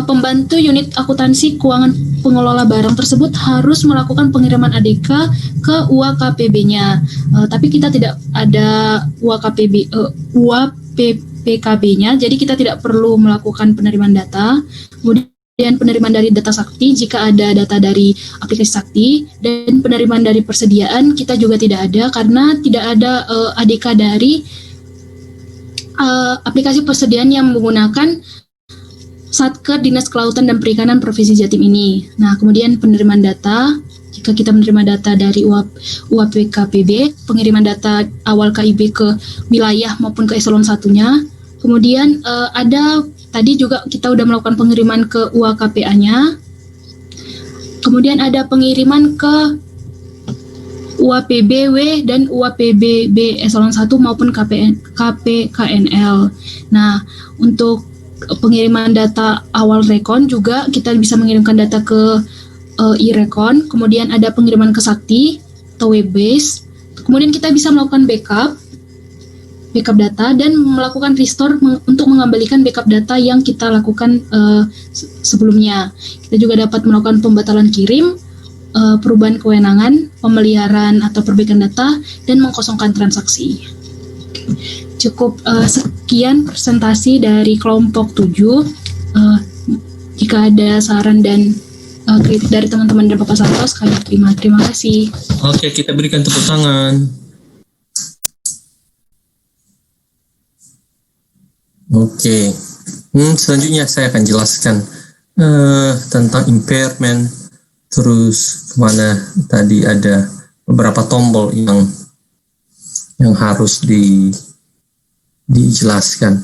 pembantu unit akuntansi keuangan pengelola barang tersebut harus melakukan pengiriman ADK ke UAKPB-nya. Tapi kita tidak ada UAPPKB-nya, jadi kita tidak perlu melakukan penerimaan data. Kemudian penerimaan dari data sakti jika ada data dari aplikasi sakti, dan penerimaan dari persediaan kita juga tidak ada karena tidak ada ADK dari aplikasi persediaan yang menggunakan Satker Dinas Kelautan dan Perikanan Provinsi Jatim ini. Nah, kemudian penerimaan data, jika kita menerima data dari UAPKPB, pengiriman data awal KIB ke wilayah maupun ke eselon 1-nya. Kemudian ada tadi juga kita udah melakukan pengiriman ke UAKPA-nya. Kemudian ada pengiriman ke UAPBW dan UAPBB eselon 1 maupun KPKNL. Nah, untuk pengiriman data awal rekon juga kita bisa mengirimkan data ke e-rekon, kemudian ada pengiriman ke Sakti atau web base, kemudian kita bisa melakukan backup data dan melakukan restore untuk mengembalikan backup data yang kita lakukan sebelumnya. Kita juga dapat melakukan pembatalan kirim, perubahan kewenangan, pemeliharaan atau perbaikan data, dan mengkosongkan transaksi. Cukup sekian presentasi dari kelompok 7. Jika ada saran dan kritik dari teman-teman dan Bapak Santos, kami terima. Terima kasih. Oke, kita berikan tepuk tangan. Oke, selanjutnya saya akan jelaskan tentang impairment, terus kemana tadi ada beberapa tombol yang harus dijelaskan.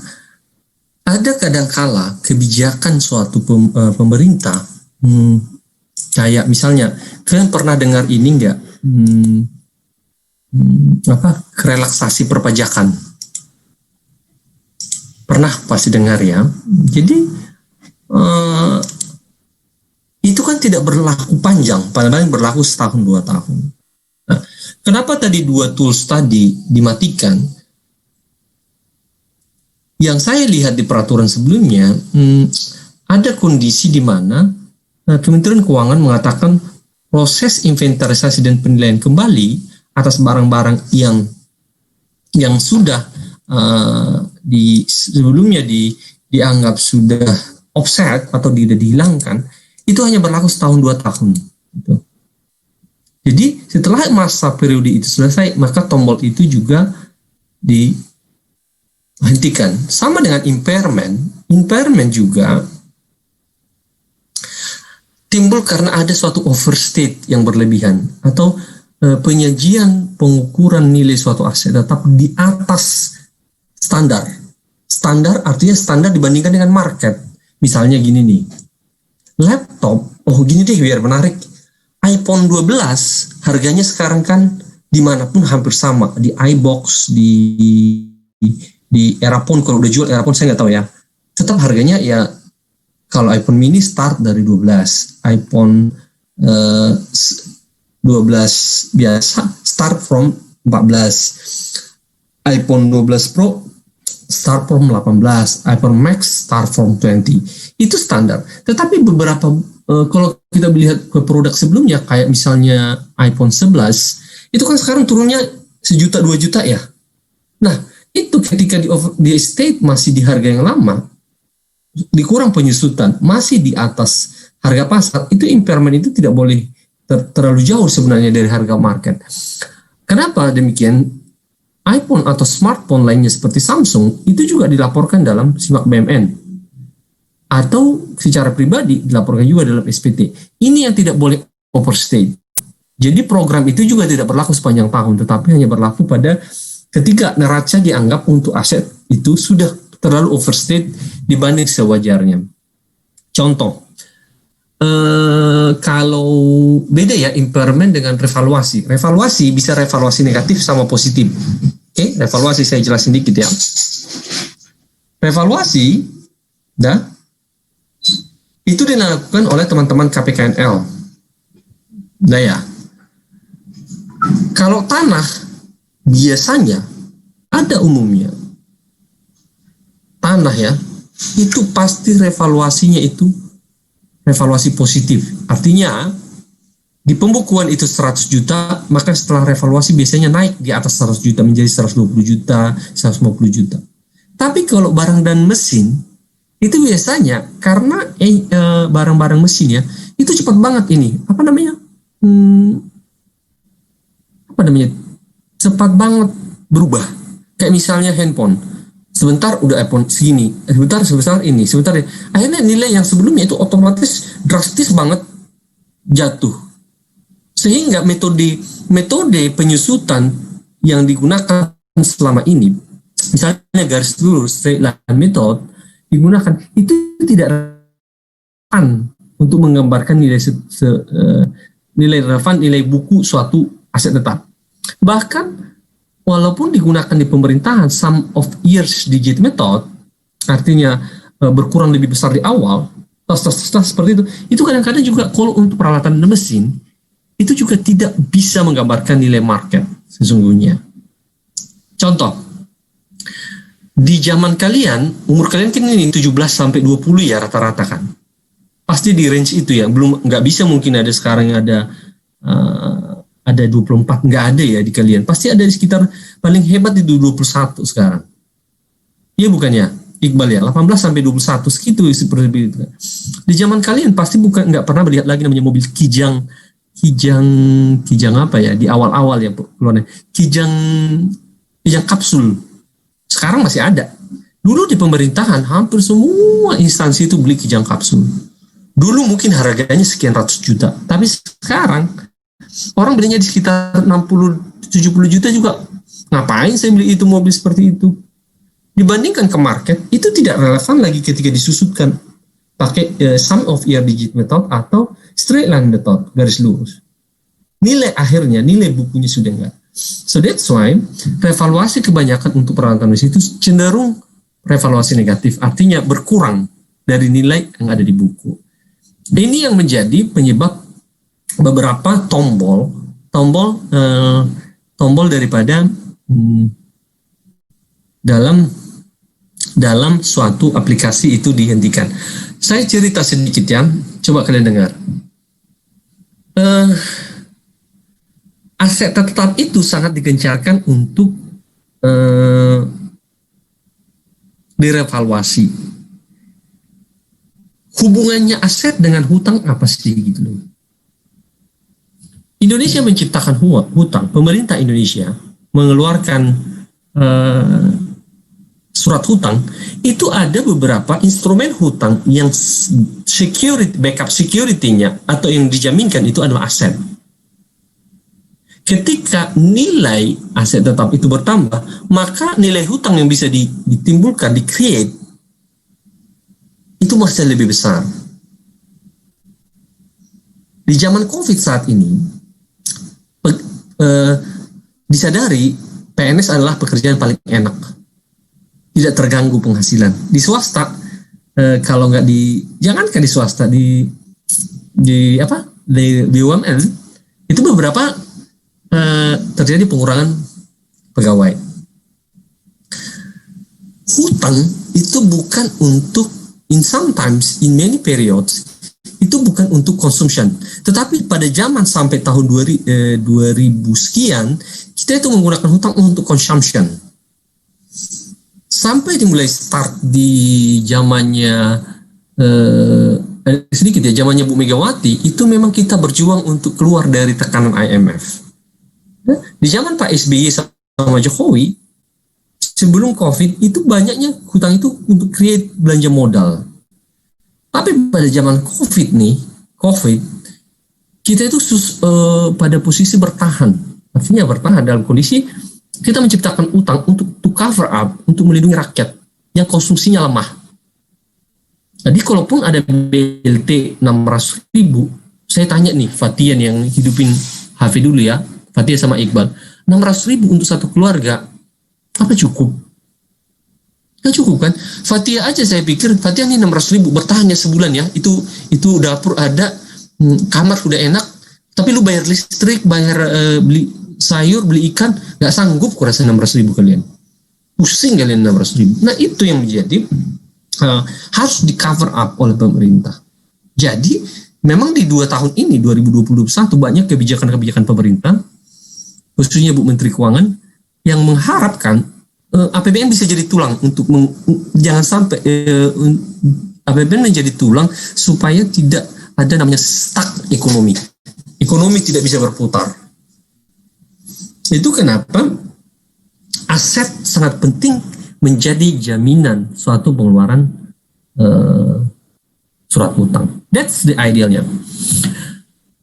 Ada kadangkala kebijakan suatu pemerintah, kayak misalnya kalian pernah dengar ini enggak? Relaksasi perpajakan. Pernah pasti dengar ya. Jadi itu kan tidak berlaku panjang, paling berlaku setahun 2 tahun. Nah, kenapa tadi 2 tools tadi dimatikan? Yang saya lihat di peraturan sebelumnya, ada kondisi di mana Kementerian Keuangan mengatakan proses inventarisasi dan penilaian kembali atas barang-barang yang sudah sebelumnya dianggap sudah offset atau tidak dihilangkan, itu hanya berlaku setahun 2 tahun. Gitu. Jadi setelah masa periode itu selesai, maka tombol itu juga dihentikan. Sama dengan impairment juga timbul karena ada suatu overstate yang berlebihan atau penyajian pengukuran nilai suatu aset tetap di atas standar. Standar artinya standar dibandingkan dengan market. Misalnya gini nih, laptop, gini deh biar menarik, iPhone 12 harganya sekarang kan dimanapun hampir sama, di iBox, di Erapon, kalau udah jual Erapon saya nggak tahu ya, tetap harganya ya, kalau iPhone mini start dari 12, iPhone 12 biasa start from 14, iPhone 12 Pro start from 18, iPhone Max start from 20. Itu standar. Tetapi beberapa kalau kita melihat ke produk sebelumnya kayak misalnya iPhone 11, itu kan sekarang turunnya 1 juta 2 juta ya. Nah, itu ketika di state masih di harga yang lama, dikurang penyusutan, masih di atas harga pasar, itu impairment itu tidak boleh terlalu jauh sebenarnya dari harga market. Kenapa demikian? iPhone atau smartphone lainnya seperti Samsung itu juga dilaporkan dalam SIMAK BMN atau secara pribadi dilaporkan juga dalam SPT. Ini yang tidak boleh overstate. Jadi program itu juga tidak berlaku sepanjang tahun, tetapi hanya berlaku pada ketika neraca dianggap untuk aset itu sudah terlalu overstate dibanding sewajarnya. Contoh, kalau beda ya impairment dengan revaluasi. Revaluasi bisa revaluasi negatif sama positif. Oke, revaluasi saya jelasin dikit ya. Revaluasi, itu dilakukan oleh teman-teman KPKNL. Ya. Kalau tanah biasanya ada umumnya tanah ya, itu pasti revaluasinya itu revaluasi positif. Artinya di pembukuan itu 100 juta, maka setelah revaluasi biasanya naik di atas 100 juta menjadi 120 juta, 150 juta. Tapi kalau barang dan mesin itu biasanya karena barang-barang mesin ya, itu cepat banget ini. Apa namanya? Cepat banget berubah. Kayak misalnya handphone. sebentar udah iPhone segini, sebentar sebesar ini, sebentar ya. Akhirnya nilai yang sebelumnya itu otomatis drastis banget jatuh. Sehingga metode penyusutan yang digunakan selama ini, misalnya garis lurus straight line method digunakan, itu tidak relevan untuk menggambarkan nilai relevan, nilai buku suatu aset tetap. Bahkan walaupun digunakan di pemerintahan sum of years digit method, artinya berkurang lebih besar di awal, seperti itu kadang-kadang juga kalau untuk peralatan dan mesin itu juga tidak bisa menggambarkan nilai market sesungguhnya. Contoh, di zaman kalian, umur kalian kan ini 17 sampai 20 ya rata-rata kan. Pasti di range itu ya, belum, nggak bisa mungkin ada sekarang ada 24, nggak ada ya di kalian. Pasti ada di sekitar, paling hebat di 21 sekarang. Iya bukannya, Iqbal ya, 18 sampai 21 segitu seperti itu. Di zaman kalian pasti nggak pernah melihat lagi namanya mobil kijang apa ya, di awal-awal ya keluarnya, kijang kapsul. Sekarang masih ada. Dulu di pemerintahan hampir semua instansi itu beli kijang kapsul. Dulu mungkin harganya sekian ratus juta, tapi sekarang orang belinya di sekitar 60-70 juta juga. Ngapain saya beli itu mobil seperti itu? Dibandingkan ke market, itu tidak relevan lagi ketika disusutkan pakai sum of year digit method atau straight line method, garis lurus. Nilai akhirnya, nilai bukunya sudah enggak. So that's why revaluasi kebanyakan untuk peralatan mesin itu cenderung revaluasi negatif, artinya berkurang dari nilai yang ada di buku. Ini yang menjadi penyebab beberapa tombol daripada dalam suatu aplikasi itu dihentikan. Saya cerita sedikit ya, coba kalian dengar. Aset tetap itu sangat digencarkan untuk direvaluasi. Hubungannya aset dengan hutang apa sih gitu loh. Indonesia menciptakan hutang, pemerintah Indonesia mengeluarkan surat hutang, itu ada beberapa instrumen hutang yang backup security-nya atau yang dijaminkan itu adalah aset. Ketika nilai aset tetap itu bertambah, maka nilai hutang yang bisa ditimbulkan, di-create, itu masih lebih besar. Di zaman COVID saat ini, disadari PNS adalah pekerjaan paling enak, tidak terganggu penghasilan. Di swasta, kalau nggak jangankan di swasta, di BUMN itu beberapa terjadi pengurangan pegawai. Hutang itu bukan untuk, sometimes in many periods itu bukan untuk consumption, tetapi pada zaman sampai tahun 2000 sekian kita itu menggunakan hutang untuk consumption. Sampai dimulai start di zamannya sedikit ya, zamannya Bu Megawati, itu memang kita berjuang untuk keluar dari tekanan IMF. Di zaman Pak SBY sama Jokowi, sebelum COVID itu banyaknya hutang itu untuk create belanja modal. Tapi pada zaman COVID, kita itu pada posisi bertahan. Artinya bertahan dalam kondisi kita menciptakan utang untuk to cover up, untuk melindungi rakyat yang konsumsinya lemah. Jadi kalaupun ada BLT 600.000, saya tanya nih Fatian yang hidupin HV dulu ya, Fatia sama Iqbal, 600.000 untuk satu keluarga, apa cukup? Nggak cukup kan? Fatia aja saya pikir, Fatia nih 600.000 bertahannya sebulan ya, itu dapur ada, kamar udah enak, tapi lu bayar listrik, bayar beli sayur, beli ikan, nggak sanggup kurasa 600.000 kalian. Pusing kalian 600.000. Nah itu yang menjadi harus di cover up oleh pemerintah. Jadi memang di 2 tahun ini 2021 banyak kebijakan-kebijakan pemerintah, khususnya Bu Menteri Keuangan, yang mengharapkan APBN bisa jadi tulang untuk jangan sampai APBN menjadi tulang supaya tidak ada namanya stuck ekonomi. Ekonomi tidak bisa berputar. Itu kenapa aset sangat penting menjadi jaminan suatu pengeluaran surat utang. That's the idealnya.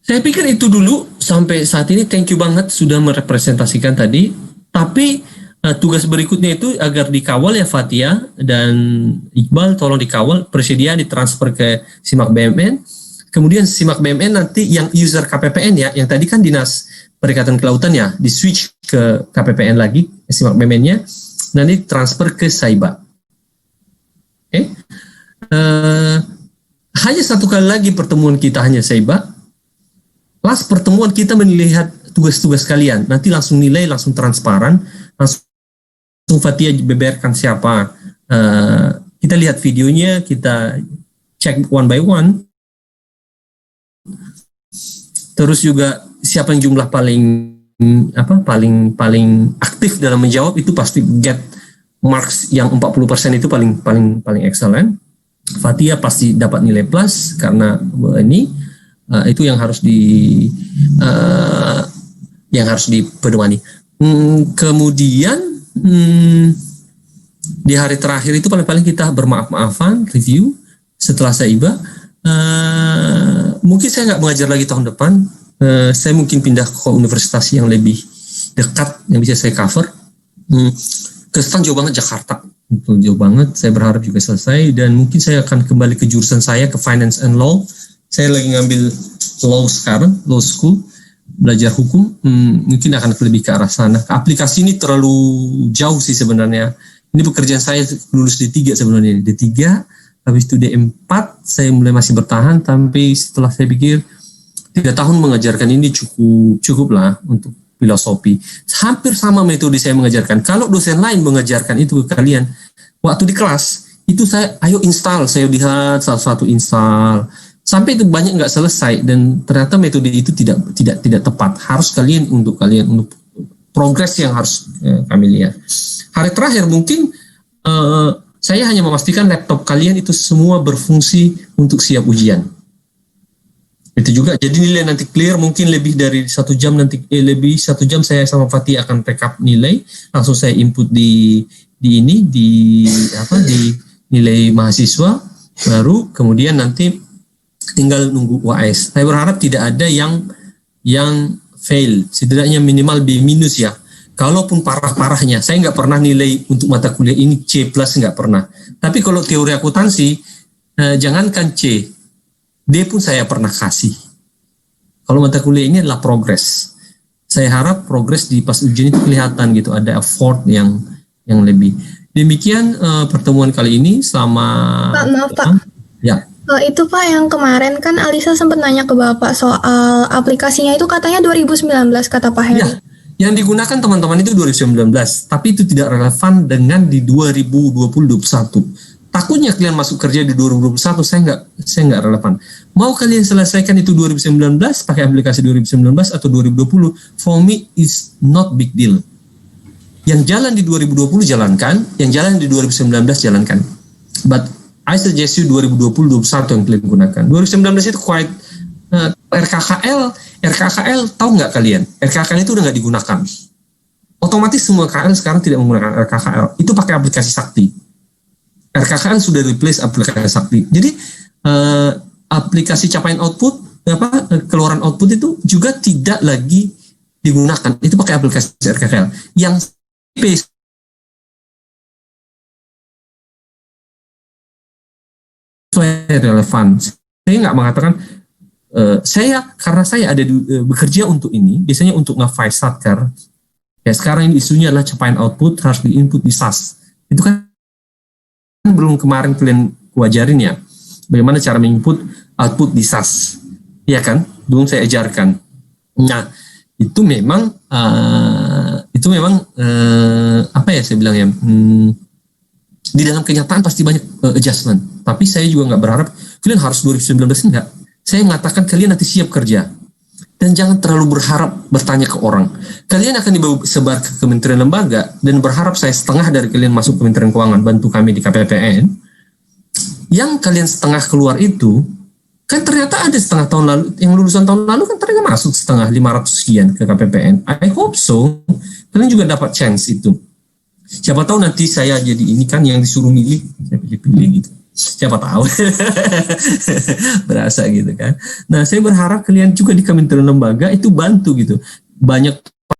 Saya pikir itu dulu sampai saat ini. Thank you banget sudah merepresentasikan tadi. Tapi tugas berikutnya itu agar dikawal ya Fatia dan Iqbal, tolong dikawal, persediaan ditransfer ke SIMAK BMN. Kemudian SIMAK BMN nanti yang user KPPN ya, yang tadi kan Dinas Perikanan Kelautan ya, di switch ke KPPN lagi, SIMAK BMN-nya, nanti transfer ke Saiba. Oke. Hanya satu kali lagi pertemuan kita hanya Saiba. Last pertemuan kita melihat tugas-tugas kalian. Nanti langsung nilai, langsung transparan, langsung Fatia beberkan siapa. Kita lihat videonya, kita cek one by one. Terus juga siapa yang jumlah paling aktif dalam menjawab itu pasti get marks yang 40% itu paling excellent. Fatia pasti dapat nilai plus karena ini. Itu yang harus dipedomani. Kemudian di hari terakhir itu paling kita bermaaf-maafan, review setelah saya iba. Mungkin saya nggak mengajar lagi tahun depan. Saya mungkin pindah ke universitas yang lebih dekat yang bisa saya cover. Kesetan jauh banget Jakarta, itu jauh banget. Saya berharap juga selesai dan mungkin saya akan kembali ke jurusan saya, ke Finance and Law. Saya lagi ngambil law sekarang, law school, belajar hukum, mungkin akan lebih ke arah sana. Aplikasi ini terlalu jauh sih sebenarnya. Ini pekerjaan saya lulus D3 sebenarnya, D3, habis itu D4, saya mulai masih bertahan, tapi setelah saya pikir 3 tahun mengajarkan ini cukup lah untuk filosofi. Hampir sama metode saya mengajarkan. Kalau dosen lain mengajarkan itu ke kalian, waktu di kelas, itu saya, ayo install, saya lihat satu-satu install, sampai itu banyak nggak selesai dan ternyata metode itu tidak tepat. Harus untuk progres yang harus kami lihat. Hari terakhir mungkin saya hanya memastikan laptop kalian itu semua berfungsi untuk siap ujian. Itu juga. Jadi nilai nanti clear mungkin lebih dari 1 jam nanti lebih 1 jam saya sama Fatih akan backup nilai, langsung saya input di nilai mahasiswa baru kemudian nanti tinggal nunggu UAS. Saya berharap tidak ada yang fail, setidaknya minimal B- ya. Kalaupun parah-parahnya, saya nggak pernah nilai untuk mata kuliah ini C+, nggak pernah. Tapi kalau teori akuntansi, jangankan C, D pun saya pernah kasih. Kalau mata kuliah ini adalah progres. Saya harap progres di pas ujian itu kelihatan gitu, ada effort yang lebih. Demikian pertemuan kali ini sama. Pak, maaf Pak. Ya. Itu Pak yang kemarin kan Alisa sempat nanya ke Bapak soal aplikasinya itu katanya 2019 kata Pak Heri. Ya, yang digunakan teman-teman itu 2019, tapi itu tidak relevan dengan di 2020-2021. Takutnya kalian masuk kerja di 2021, saya nggak relevan. Mau kalian selesaikan itu 2019 pakai aplikasi 2019 atau 2020, for me is not big deal. Yang jalan di 2020 jalankan, yang jalan di 2019 jalankan. But I suggest you 2020-2021 yang kalian gunakan. 2019 itu quite RKKL tahu nggak kalian? RKKL itu udah nggak digunakan. Otomatis semua KL sekarang tidak menggunakan RKKL. Itu pakai aplikasi Sakti. RKKL sudah replace aplikasi Sakti. Jadi aplikasi capaian output, keluaran output itu juga tidak lagi digunakan. Itu pakai aplikasi RKKL. Yang relevan. Saya nggak mengatakan karena saya ada bekerja untuk ini, biasanya untuk nge-file satker. Ya sekarang ini isunya adalah capaian output harus di-input di SAS. Itu kan belum kemarin kalian kuajarin ya, bagaimana cara menginput output di SAS. Iya kan? Belum saya ajarkan. Nah, itu memang apa ya saya bilang ya, di dalam kenyataan pasti banyak adjustment. Tapi saya juga nggak berharap kalian harus 2019 enggak. Saya mengatakan kalian nanti siap kerja. Dan jangan terlalu berharap bertanya ke orang. Kalian akan disebar ke kementerian lembaga dan berharap saya setengah dari kalian masuk Kementerian Keuangan, bantu kami di KPPN. Yang kalian setengah keluar itu, kan ternyata ada setengah tahun lalu, yang lulusan tahun lalu kan ternyata masuk setengah 500 sekian ke KPPN. I hope so. Kalian juga dapat chance itu. Siapa tahu nanti saya jadi ini kan yang disuruh milih, saya pilih-pilih gitu. Siapa tahu. Berasa gitu kan. Nah, saya berharap kalian juga di kementerian lembaga itu bantu gitu. Banyak